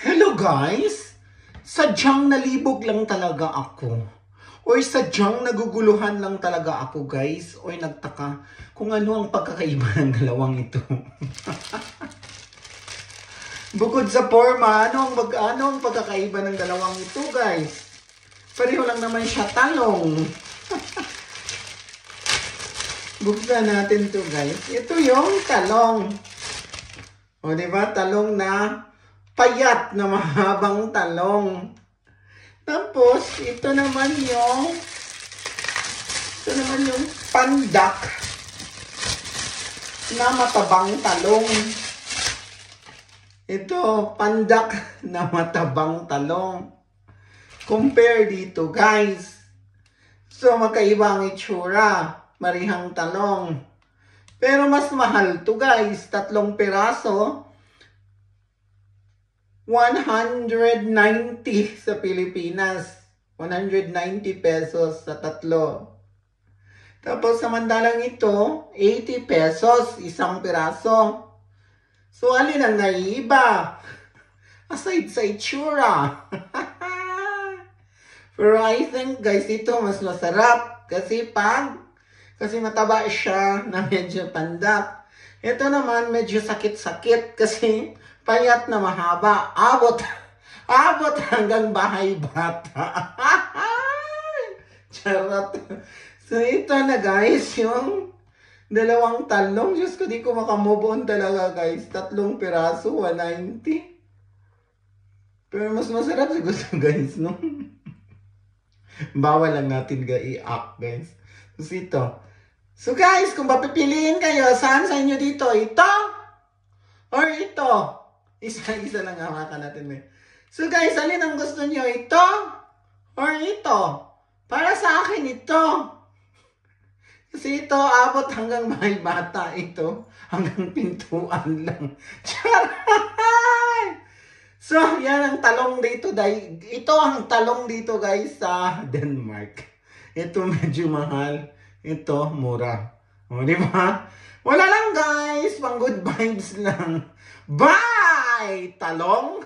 Hello guys! Sadyang nalibog lang talaga ako. Or sadyang naguguluhan lang talaga ako guys. Or nagtaka kung ano ang pagkakaiba ng dalawang ito. Bukod sa forma, ano ang pagkakaiba ng dalawang ito guys? Pareho lang naman siya talong. Buksan natin to guys. Ito yung talong. O diba? Talong na payat na mahabang talong. Tapos, ito naman yung pandak na matabang talong. Ito, pandak na matabang talong. Compare dito, guys. So, magkaiba ang itsura. Marihang talong. Pero mas mahal to, guys. 3 piraso. 190 sa Pilipinas. 190 pesos sa 3. Tapos samantalang ito, 80 pesos isang piraso. So alin ang naiiba? Aside sa itsura. Pero I think guys, ito mas masarap. Kasi mataba siya na medyo pandak. Ito naman medyo sakit-sakit kasi payat na mahaba. Abot hanggang bahay bata. Charot. So ito na guys, yung dalawang talong. Diyos ko, di ko makamove on talaga guys. 3 piraso, 190. Pero mas masarap siguro guys, no? Bawal lang natin i-act guys. So ito. So guys, kung papipiliin kayo, saan sa inyo dito? Ito? Or ito? Isa lang hawakan natin eh. So guys, alin ang gusto nyo? Ito? Or ito? Para sa akin ito. Kasi ito, abot hanggang may bata. Ito, hanggang pintuan lang. Charay! So, yan ang talong dito. Ito ang talong dito guys sa Denmark. Ito medyo mahal. Ito, mura. O, di ba? Wala lang guys. Pang good vibes lang. Bye! Talong?